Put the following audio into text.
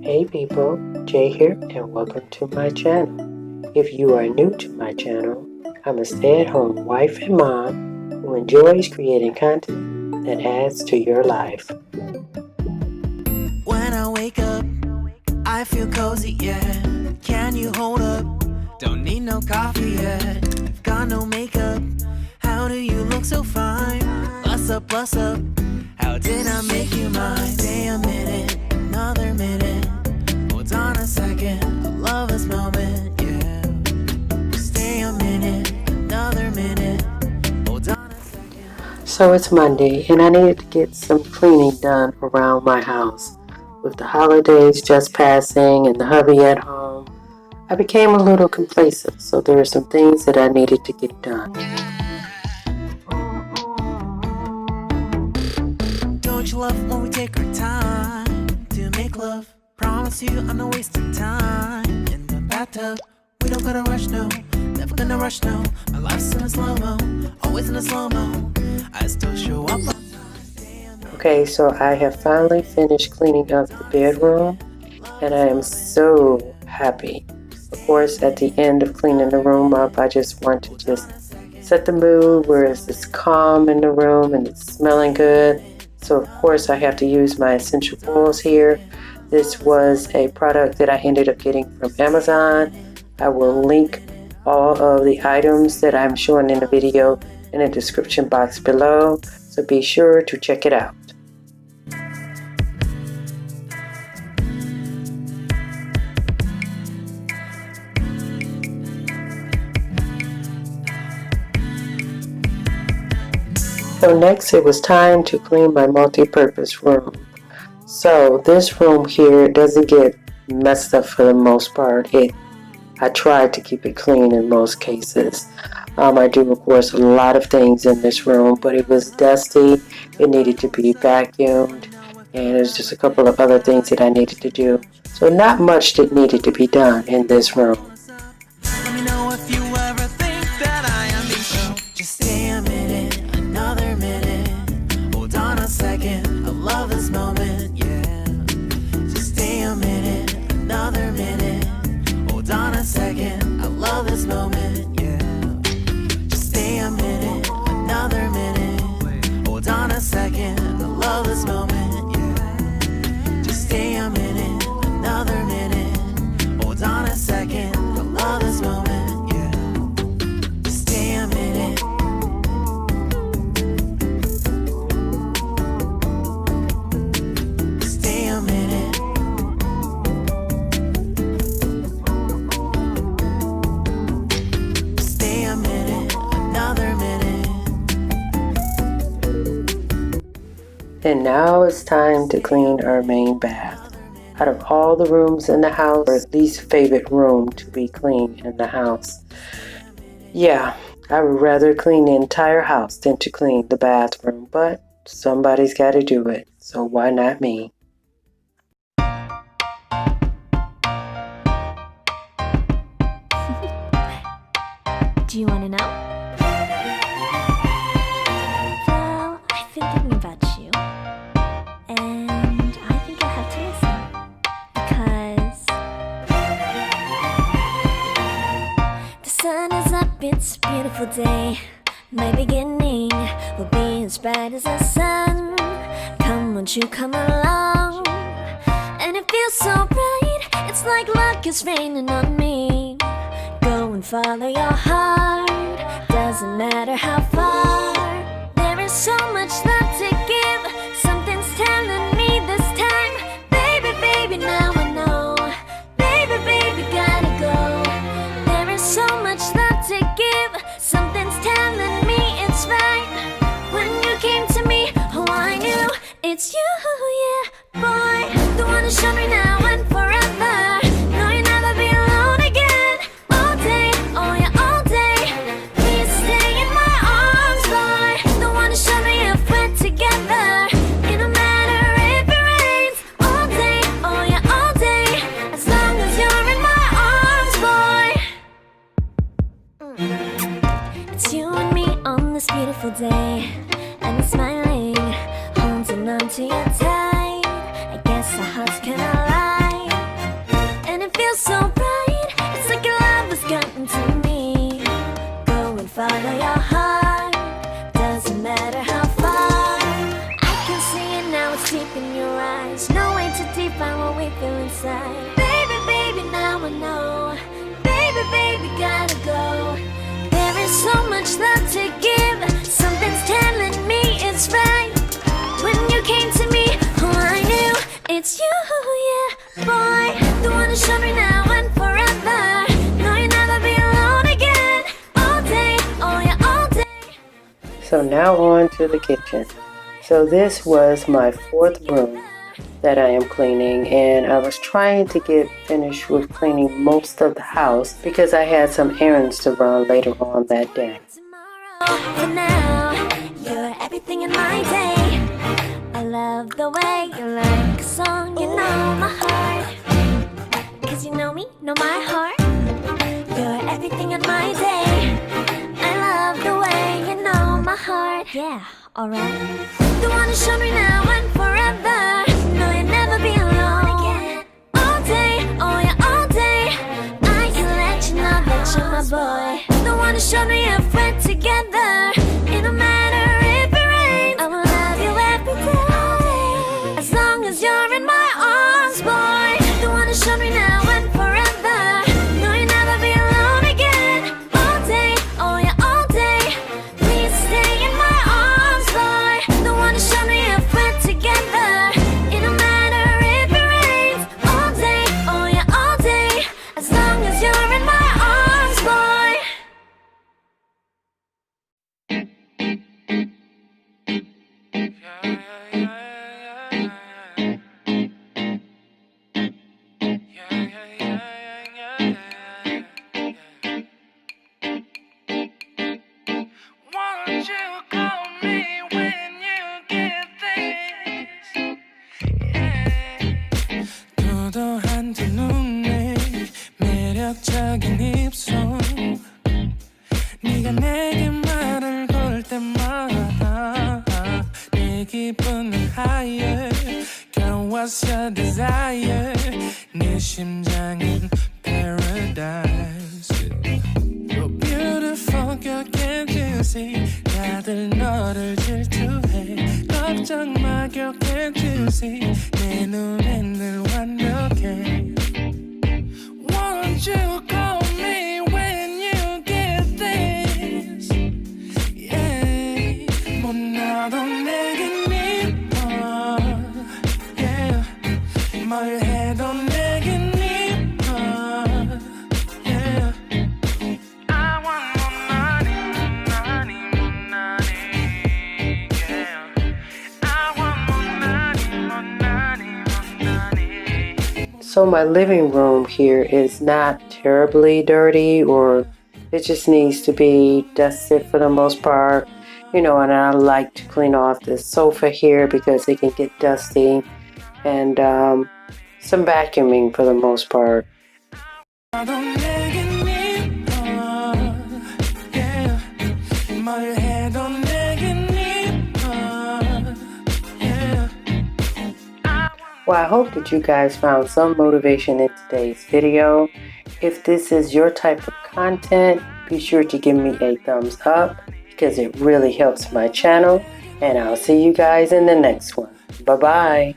Hey people, Jay here and welcome to my channel. If you are new to my channel, I'm a stay-at-home wife and mom who enjoys creating content that adds to your life. When I wake up, I feel cozy, yeah. Can you hold up? Don't need no coffee yet. I've got no makeup. How do you look so fine? Bust up, bust up. How did I make you mine? Stay a minute, another minute. Hold on a second, I love this moment, yeah. Stay a minute, another minute. Hold on a second. So it's Monday and I needed to get some cleaning done around my house. With the holidays just passing and the hubby at home, I became a little complacent, so there are some things that I needed to get done. Don't you love when we take our time to make love? Promise you I'm not wasting time in the bathtub. We don't gotta rush, no, never gonna rush, no. My life's in a slow-mo, always in a slow-mo. I still show up on time. Okay, so I have finally finished cleaning up the bedroom and I am so happy. Of course, at the end of cleaning the room up, I just want to just set the mood where it's calm in the room and it's smelling good. So of course I have to use my essential oils here. This was a product that I ended up getting from Amazon. I will link all of the items that I'm showing in the video in the description box below. So be sure to check it out. So next it was time to clean my multi-purpose room. So this room here doesn't get messed up for the most part. I tried to keep it clean in most cases. I do of course a lot of things in this room, but it was dusty, it needed to be vacuumed, and there's just a couple of other things that I needed to do. So not much that needed to be done in this room. Let me know if you ever think that I am being so. Just stay a minute, another minute. Hold on a second, I love this moment, yeah. Just stay a minute, another minute. Hold on a second, I love this moment, yeah. Just stay a minute, another minute. Hold on a second, I love this moment, yeah. Just stay a minute, another minute. Hold on a second, I love this moment, yeah. Just stay a minute. Stay a minute. Stay a minute, another minute. And now it's time to clean our main bath. Out of all the rooms in the house, our least favorite room to be clean in the house. Yeah, I would rather clean the entire house than to clean the bathroom, but somebody's got to do it, so why not me? Do you want to know? Well, I've been thinking about you, and I think you'll have to listen, because the sun is up, it's a beautiful day. My beginning will be as bright as the sun. Come, won't you come along? And it feels so bright, it's like luck is raining on me. Go and follow your heart, doesn't matter how far. There is so much love to give, something's telling me this time. Baby, baby, now I know. Baby, baby, gotta go. There is so much love to give, something's telling me it's right. When you came to me, oh I knew it's you, yeah, boy. The one who showed me now and forever. No, you'll never be alone again. All day, oh yeah, all day. Please stay in my arms, boy. The one who showed me if we're together. to define what we feel inside. Baby, baby, now I know. Baby, baby, gotta go. There is so much love to give. Something's telling me it's right. When you came to me, oh, I knew it's you, yeah, boy. The one who showed me now and forever. No, you'll never be alone again. All day, oh yeah, all day. So now on to the kitchen. So this was my fourth room that I am cleaning, and I was trying to get finished with cleaning most of the house because I had some errands to run later on that day. Tomorrow, for now, you're everything in my day. I love the way you like a song, you know my heart. Cause you know me, know my heart. You're everything in my day. I love the way you know my heart. Yeah, alright. The one who showed me now and forever. No, you'll never be alone again. All day, oh yeah, all day. I can let you know that you're my boy. The one who showed me if we're together. It don't matter if it rains, I will love you every day. As long as you're in my arms, boy. The one who showed me now and forever. No, you'll never be alone again. All day, oh yeah, all day. Please stay in my arms, boy. The one who showed me if we're together. It don't matter if it rains. All day, oh yeah, all day. As long as you're in my arms, boy. Won't you call me when you get this? Yeah. 도도한 두 눈에 매력적인 입술. 네가 내게 말을 걸 때마다 내 기분은 higher. Girl, what's your desire? 내 심장은 paradise. You're beautiful, girl, can't you see? 다들 너를 질투해. 걱정 마, girl, can't you see? 내 눈엔 늘 완벽해. Won't you call me when you get this? Yeah. 못나도 내겐 이뻐. Yeah. 뭘 해도 내겐 이뻐. Yeah. I want more money, money, more money. Yeah. I want more money, more money, more money. So my living room here is not terribly dirty, or it just needs to be dusted for the most part. You know, and I like to clean off the sofa here because it can get dusty, and some vacuuming for the most part. Well, I hope that you guys found some motivation in today's video. If this is your type of content, be sure to give me a thumbs up because it really helps my channel. And I'll see you guys in the next one. Bye-bye.